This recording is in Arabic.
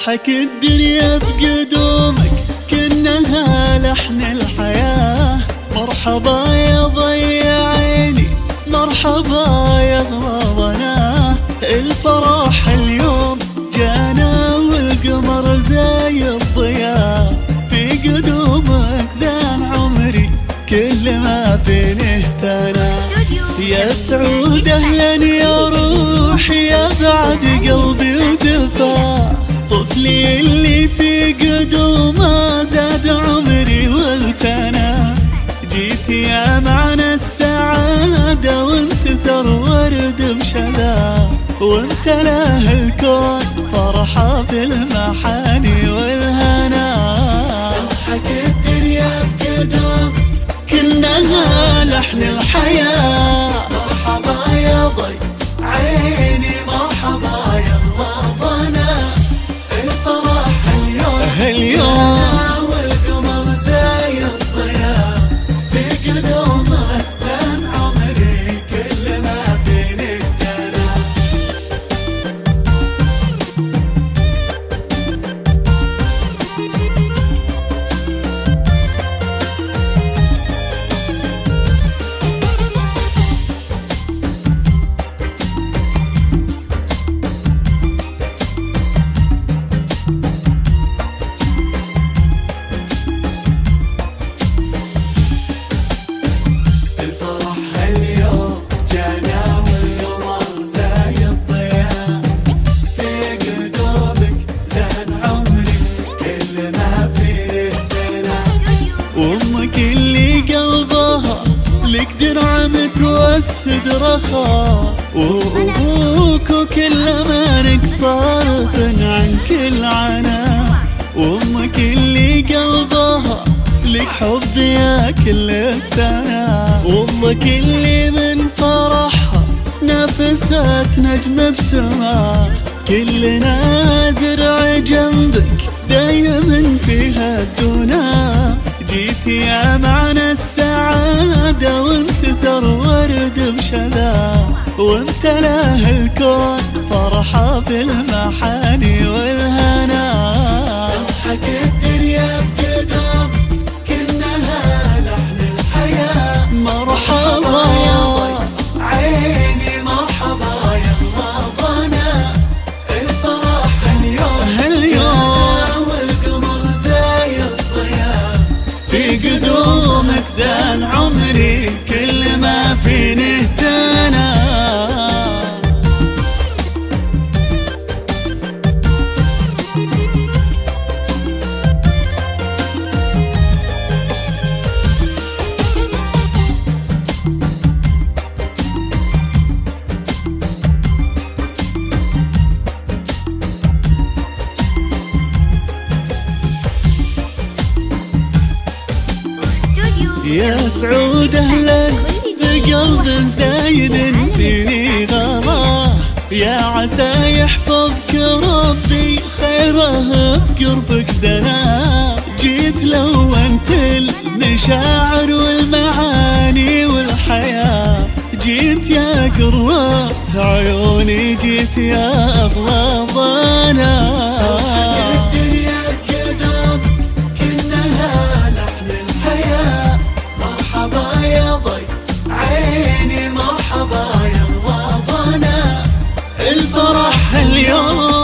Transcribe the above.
تضحك الدنيا بقدومك كأنها لحن الحياة. مرحبا يا ضي عيني، مرحبا يا غراضنا، الفرح اليوم جانا والقمر زي الضياء. في قدومك زان عمري كل ما فيني اهتنى. يا سعود اهلا يا روحي يا بعد قلبي ودفا، طفلي اللي في قدومه زاد عمري واغتنى. جيت يا معنى السعادة وانت ثر ورد بشذا، وانت له الكون فرحة بالمحاني والهنا. تضحك الدنيا بقدوم كأنها لحن الحياة. مرحبا يا ضي عيني، مرحبا يا غلاطنا، الفرح اليوم والقمر زي الضياء. في قدومك زان عمري كل ما فيني اهتنى. وامك اللي قلبها لك درع متوسد رخا، وابوك وكل مالك صارف عن كل عنا. وامك اللي قلبها لك حب يا كل السنة، وامك اللي من فرحها نفست نجم بسما. كلنا درع جنبك دايما فيها الدنا. جيت يا معنى السعادة وانت ثر ورد بشذا، وانت له الكون فرحة بالمحاني والهنا. تضحك الدنيا بقدوم كأنها لحن الحياة. مرحبا يا ضي عيني، مرحبا يا غلاطنا، الفرح اليوم والقمر زي الضياء. في قدومك زان عمري كل ما فيني اهتنى. يا سعود اهلا بقلب زايد فيني غلا، يا عسى يحفظك ربي خيره بقربك دنا. جيت لونت المشاعر والمعاني والحياة، جيت يا قروة عيوني، جيت يا أغلى ضنا. الفرح اليوم